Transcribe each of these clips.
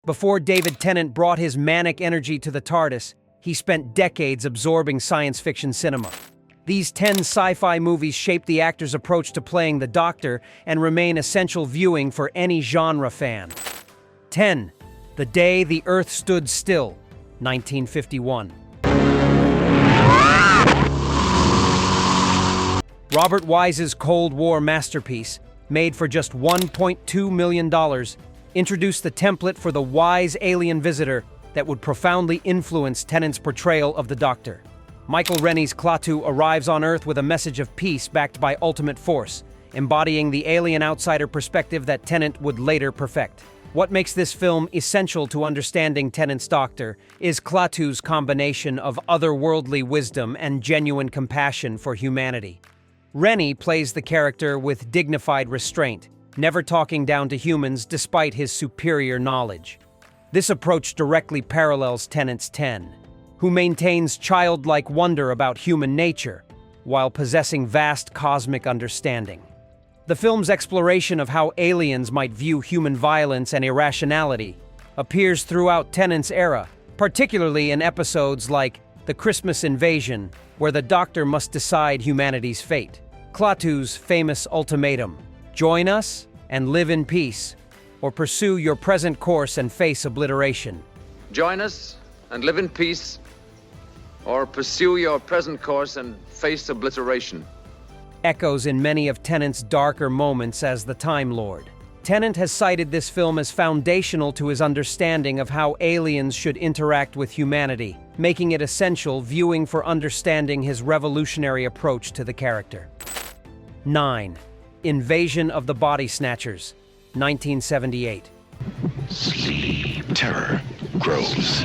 Before David Tennant brought his manic energy to the TARDIS, he spent decades absorbing science fiction cinema. These 10 sci-fi movies shaped the actor's approach to playing the Doctor and remain essential viewing for any genre fan. 10. The Day the Earth Stood Still, 1951. Robert Wise's Cold War masterpiece, made for just $1.2 million, introduced the template for the wise alien visitor that would profoundly influence Tennant's portrayal of the Doctor. Michael Rennie's Klaatu arrives on Earth with a message of peace backed by ultimate force, embodying the alien outsider perspective that Tennant would later perfect. What makes this film essential to understanding Tennant's Doctor is Klaatu's combination of otherworldly wisdom and genuine compassion for humanity. Rennie plays the character with dignified restraint, never talking down to humans despite his superior knowledge. This approach directly parallels Tennant's Ten, who maintains childlike wonder about human nature while possessing vast cosmic understanding. The film's exploration of how aliens might view human violence and irrationality appears throughout Tennant's era, particularly in episodes like The Christmas Invasion, where the Doctor must decide humanity's fate. Klaatu's famous ultimatum, "Join us and live in peace, or pursue your present course and face obliteration." Join us and live in peace, or pursue your present course and face obliteration. Echoes in many of Tennant's darker moments as the Time Lord. Tennant has cited this film as foundational to his understanding of how aliens should interact with humanity, making it essential viewing for understanding his revolutionary approach to the character. 9. Invasion of the Body Snatchers, 1978. Sleep. Terror grows.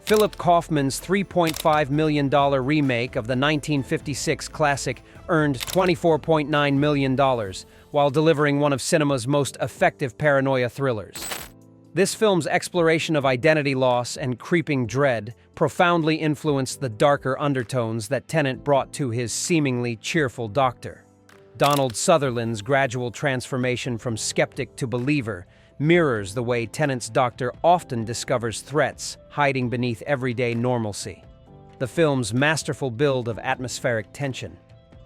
Philip Kaufman's $3.5 million remake of the 1956 classic earned $24.9 million, while delivering one of cinema's most effective paranoia thrillers. This film's exploration of identity loss and creeping dread profoundly influenced the darker undertones that Tennant brought to his seemingly cheerful Doctor. Donald Sutherland's gradual transformation from skeptic to believer mirrors the way Tennant's Doctor often discovers threats hiding beneath everyday normalcy. The film's masterful build of atmospheric tension,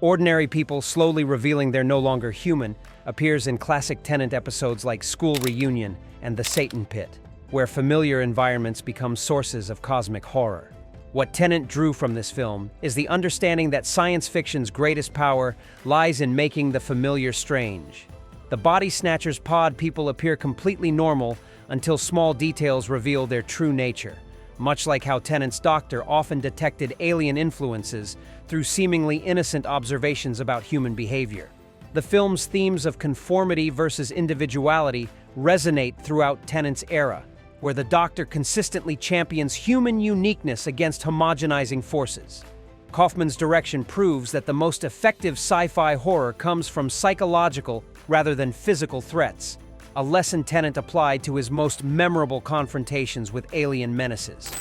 ordinary people slowly revealing they're no longer human, appears in classic Tennant episodes like School Reunion and The Satan Pit, where familiar environments become sources of cosmic horror. What Tennant drew from this film is the understanding that science fiction's greatest power lies in making the familiar strange. The Body Snatchers' pod people appear completely normal until small details reveal their true nature, much like how Tennant's Doctor often detected alien influences through seemingly innocent observations about human behavior. The film's themes of conformity versus individuality resonate throughout Tennant's era, where the Doctor consistently champions human uniqueness against homogenizing forces. Kaufman's direction proves that the most effective sci-fi horror comes from psychological rather than physical threats, a lesson Tennant applied to his most memorable confrontations with alien menaces.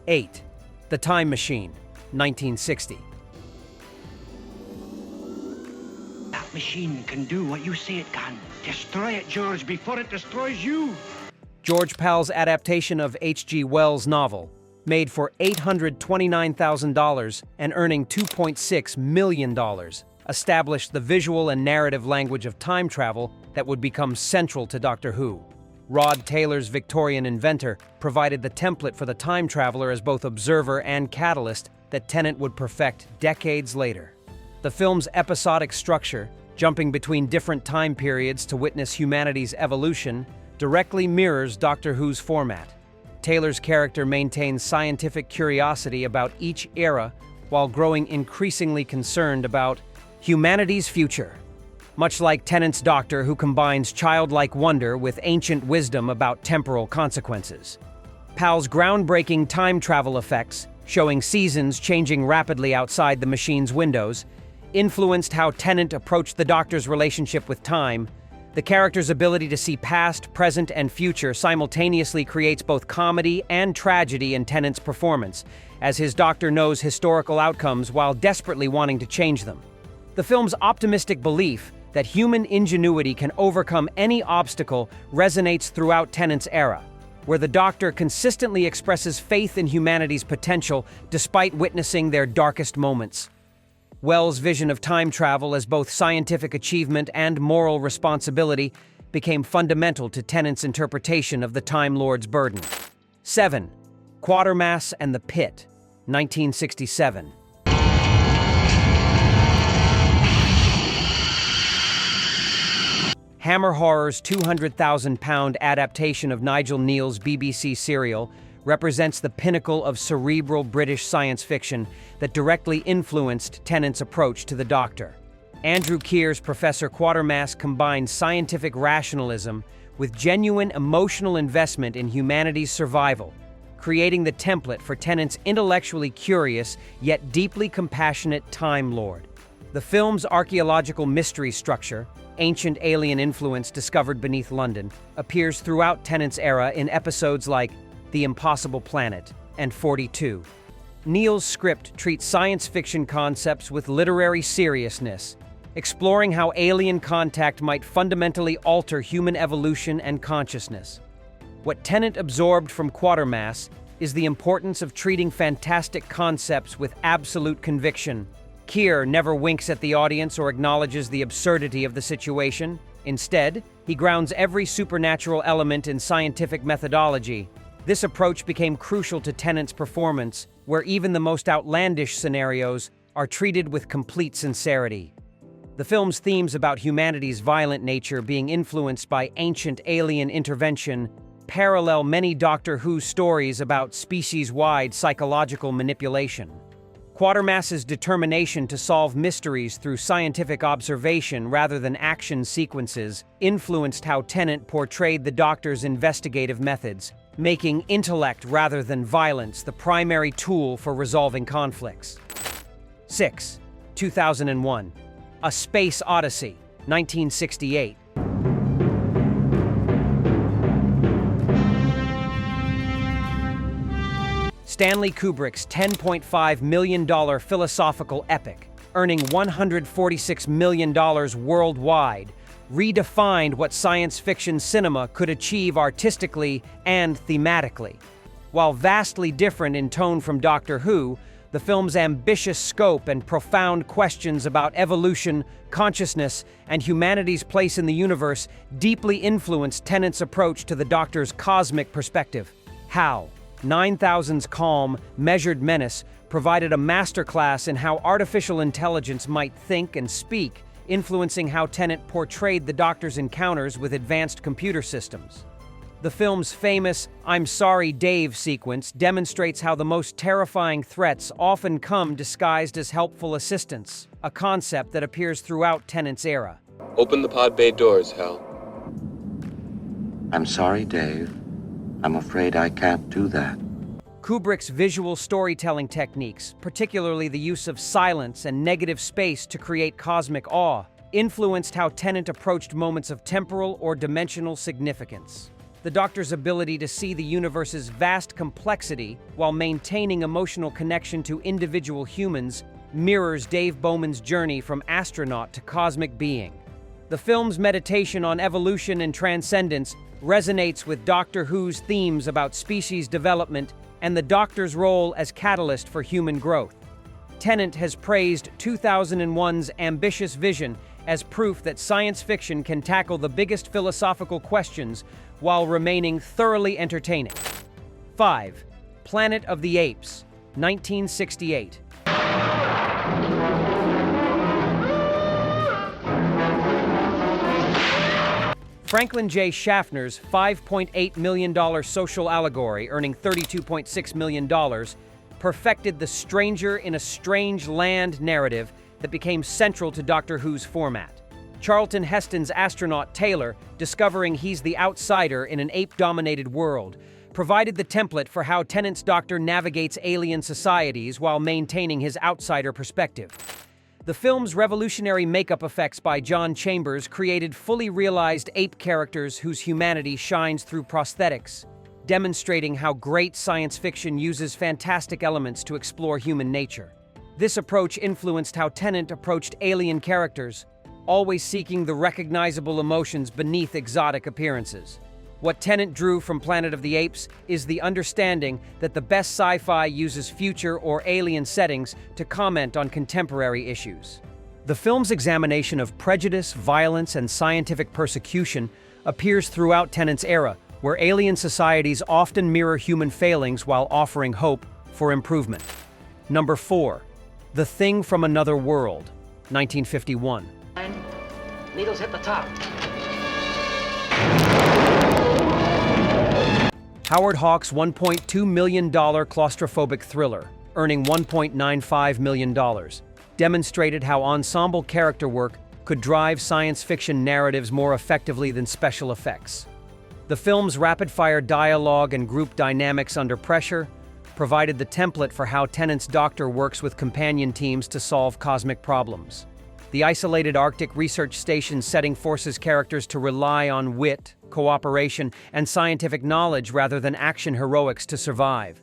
8. The Time Machine, 1960. That machine can do what you say it can. Destroy it, George, before it destroys you. George Pal's adaptation of H.G. Wells' novel, made for $829,000 and earning $2.6 million, established the visual and narrative language of time travel that would become central to Doctor Who. Rod Taylor's Victorian inventor provided the template for the time traveler as both observer and catalyst that Tennant would perfect decades later. The film's episodic structure, jumping between different time periods to witness humanity's evolution, directly mirrors Doctor Who's format. Taylor's character maintains scientific curiosity about each era while growing increasingly concerned about humanity's future. Much like Tennant's Doctor, who combines childlike wonder with ancient wisdom about temporal consequences. Pal's groundbreaking time travel effects, showing seasons changing rapidly outside the machine's windows, influenced how Tennant approached the Doctor's relationship with time. The character's ability to see past, present, and future simultaneously creates both comedy and tragedy in Tennant's performance, as his Doctor knows historical outcomes while desperately wanting to change them. The film's optimistic belief that human ingenuity can overcome any obstacle resonates throughout Tennant's era, where the Doctor consistently expresses faith in humanity's potential despite witnessing their darkest moments. Wells' vision of time travel as both scientific achievement and moral responsibility became fundamental to Tennant's interpretation of the Time Lord's burden. 7. Quatermass and the Pit, 1967. Hammer Horror's 200,000-pound adaptation of Nigel Kneale's BBC serial represents the pinnacle of cerebral British science fiction that directly influenced Tennant's approach to the Doctor. Andrew Keir's Professor Quatermass combined scientific rationalism with genuine emotional investment in humanity's survival, creating the template for Tennant's intellectually curious yet deeply compassionate Time Lord. The film's archaeological mystery structure, ancient alien influence discovered beneath London, appears throughout Tennant's era in episodes like The Impossible Planet and 42. Kneale's script treats science fiction concepts with literary seriousness, exploring how alien contact might fundamentally alter human evolution and consciousness. What Tennant absorbed from Quatermass is the importance of treating fantastic concepts with absolute conviction. Keir never winks at the audience or acknowledges the absurdity of the situation. Instead, he grounds every supernatural element in scientific methodology. This approach became crucial to Tennant's performance, where even the most outlandish scenarios are treated with complete sincerity. The film's themes about humanity's violent nature being influenced by ancient alien intervention parallel many Doctor Who stories about species-wide psychological manipulation. Quatermass's determination to solve mysteries through scientific observation rather than action sequences influenced how Tennant portrayed the Doctor's investigative methods, making intellect rather than violence the primary tool for resolving conflicts. 6. 2001. A Space Odyssey, 1968. Stanley Kubrick's $10.5 million philosophical epic, earning $146 million worldwide, redefined what science fiction cinema could achieve artistically and thematically. While vastly different in tone from Doctor Who, the film's ambitious scope and profound questions about evolution, consciousness, and humanity's place in the universe deeply influenced Tennant's approach to the Doctor's cosmic perspective. How? 9000's calm, measured menace provided a masterclass in how artificial intelligence might think and speak, influencing how Tennant portrayed the Doctor's encounters with advanced computer systems. The film's famous "I'm sorry, Dave" sequence demonstrates how the most terrifying threats often come disguised as helpful assistance, a concept that appears throughout Tennant's era. Open the pod bay doors, Hal. I'm sorry, Dave. I'm afraid I can't do that. Kubrick's visual storytelling techniques, particularly the use of silence and negative space to create cosmic awe, influenced how Tennant approached moments of temporal or dimensional significance. The Doctor's ability to see the universe's vast complexity while maintaining emotional connection to individual humans mirrors Dave Bowman's journey from astronaut to cosmic being. The film's meditation on evolution and transcendence resonates with Doctor Who's themes about species development and the Doctor's role as catalyst for human growth. Tennant has praised 2001's ambitious vision as proof that science fiction can tackle the biggest philosophical questions while remaining thoroughly entertaining. 5. Planet of the Apes, 1968. Franklin J. Schaffner's $5.8 million social allegory, earning $32.6 million, perfected the stranger in a strange land narrative that became central to Doctor Who's format. Charlton Heston's astronaut Taylor, discovering he's the outsider in an ape-dominated world, provided the template for how Tennant's Doctor navigates alien societies while maintaining his outsider perspective. The film's revolutionary makeup effects by John Chambers created fully realized ape characters whose humanity shines through prosthetics, demonstrating how great science fiction uses fantastic elements to explore human nature. This approach influenced how Tennant approached alien characters, always seeking the recognizable emotions beneath exotic appearances. What Tennant drew from Planet of the Apes is the understanding that the best sci-fi uses future or alien settings to comment on contemporary issues. The film's examination of prejudice, violence, and scientific persecution appears throughout Tennant's era, where alien societies often mirror human failings while offering hope for improvement. Number 4. The Thing from Another World, 1951. Needles hit the top. Howard Hawks' $1.2 million claustrophobic thriller, earning $1.95 million, demonstrated how ensemble character work could drive science fiction narratives more effectively than special effects. The film's rapid-fire dialogue and group dynamics under pressure provided the template for how Tennant's Doctor works with companion teams to solve cosmic problems. The isolated Arctic research station setting forces characters to rely on wit, cooperation, and scientific knowledge rather than action heroics to survive.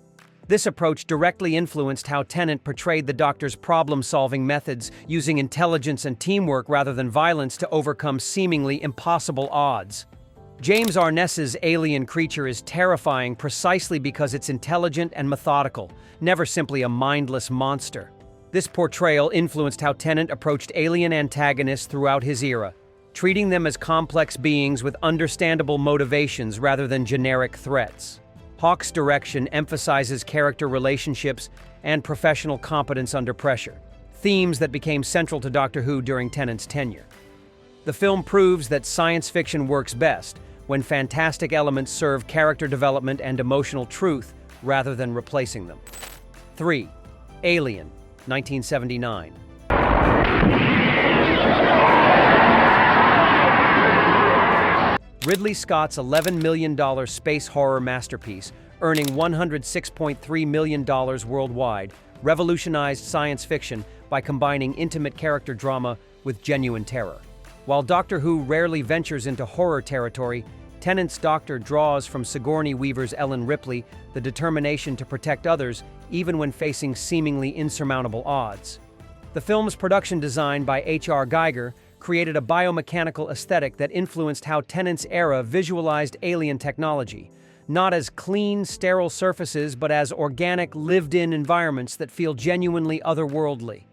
This approach directly influenced how Tennant portrayed the Doctor's problem-solving methods, using intelligence and teamwork rather than violence to overcome seemingly impossible odds. James Arness's alien creature is terrifying precisely because it's intelligent and methodical, never simply a mindless monster. This portrayal influenced how Tennant approached alien antagonists throughout his era, treating them as complex beings with understandable motivations rather than generic threats. Hawks' direction emphasizes character relationships and professional competence under pressure, themes that became central to Doctor Who during Tennant's tenure. The film proves that science fiction works best when fantastic elements serve character development and emotional truth rather than replacing them. 3. Alien, 1979. Ridley Scott's $11 million space horror masterpiece, earning $106.3 million worldwide, revolutionized science fiction by combining intimate character drama with genuine terror. While Doctor Who rarely ventures into horror territory, Tennant's Doctor draws from Sigourney Weaver's Ellen Ripley the determination to protect others even when facing seemingly insurmountable odds. The film's production design by H.R. Geiger created a biomechanical aesthetic that influenced how Tennant's era visualized alien technology, not as clean, sterile surfaces but as organic, lived-in environments that feel genuinely otherworldly.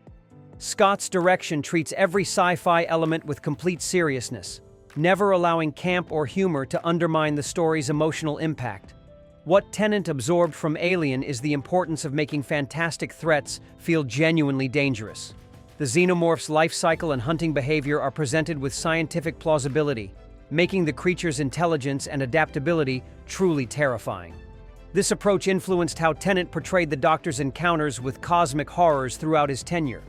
Scott's direction treats every sci-fi element with complete seriousness, never allowing camp or humor to undermine the story's emotional impact. What Tennant absorbed from Alien is the importance of making fantastic threats feel genuinely dangerous. The xenomorph's life cycle and hunting behavior are presented with scientific plausibility, making the creature's intelligence and adaptability truly terrifying. This approach influenced how Tennant portrayed the Doctor's encounters with cosmic horrors throughout his tenure.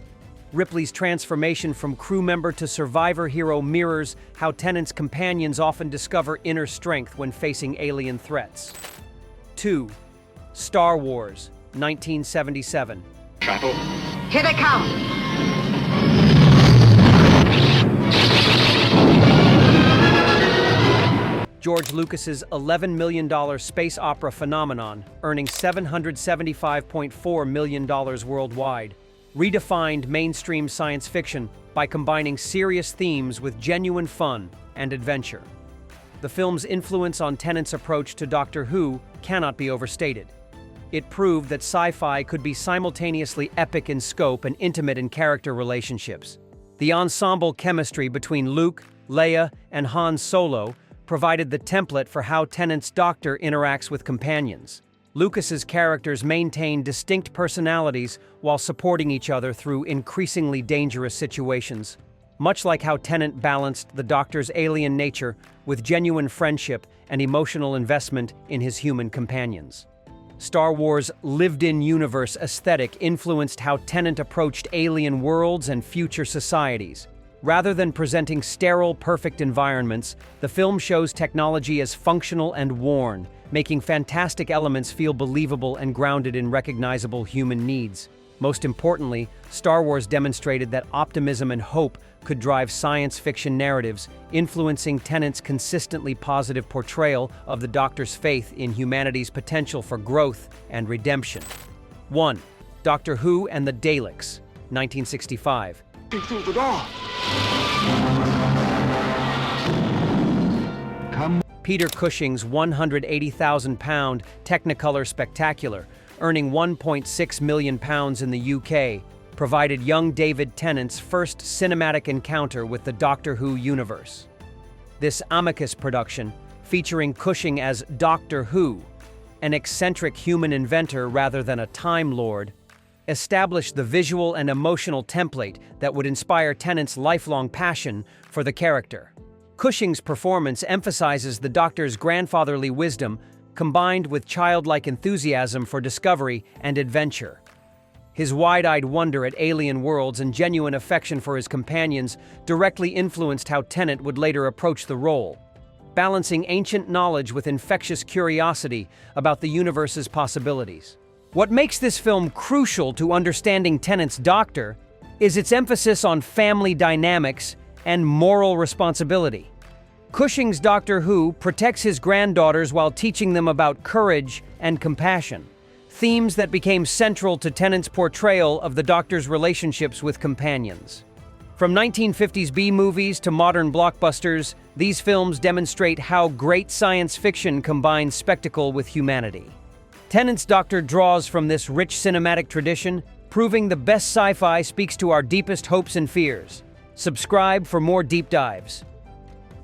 Ripley's transformation from crew member to survivor hero mirrors how Tennant's companions often discover inner strength when facing alien threats. 2. Star Wars, 1977. Travel. Here they come! George Lucas's $11 million space opera phenomenon, earning $775.4 million worldwide, redefined mainstream science fiction by combining serious themes with genuine fun and adventure. The film's influence on Tennant's approach to Doctor Who cannot be overstated. It proved that sci-fi could be simultaneously epic in scope and intimate in character relationships. The ensemble chemistry between Luke, Leia, and Han Solo provided the template for how Tennant's Doctor interacts with companions. Lucas's characters maintain distinct personalities while supporting each other through increasingly dangerous situations, much like how Tennant balanced the Doctor's alien nature with genuine friendship and emotional investment in his human companions. Star Wars' lived-in universe aesthetic influenced how Tennant approached alien worlds and future societies. Rather than presenting sterile, perfect environments, the film shows technology as functional and worn, making fantastic elements feel believable and grounded in recognizable human needs. Most importantly, Star Wars demonstrated that optimism and hope could drive science fiction narratives, influencing Tennant's consistently positive portrayal of the Doctor's faith in humanity's potential for growth and redemption. 1. Doctor Who and the Daleks, 1965. Through the door. Come. Peter Cushing's 180,000-pound Technicolor Spectacular, earning £1.6 million in the UK, provided young David Tennant's first cinematic encounter with the Doctor Who universe. This Amicus production, featuring Cushing as Doctor Who, an eccentric human inventor rather than a Time Lord, established the visual and emotional template that would inspire Tennant's lifelong passion for the character. Cushing's performance emphasizes the Doctor's grandfatherly wisdom combined with childlike enthusiasm for discovery and adventure. His wide-eyed wonder at alien worlds and genuine affection for his companions directly influenced how Tennant would later approach the role, balancing ancient knowledge with infectious curiosity about the universe's possibilities. What makes this film crucial to understanding Tennant's Doctor is its emphasis on family dynamics and moral responsibility. Cushing's Doctor Who protects his granddaughters while teaching them about courage and compassion, themes that became central to Tennant's portrayal of the Doctor's relationships with companions. From 1950s B-movies to modern blockbusters, these films demonstrate how great science fiction combines spectacle with humanity. Tennant's Doctor draws from this rich cinematic tradition, proving the best sci-fi speaks to our deepest hopes and fears. Subscribe for more deep dives.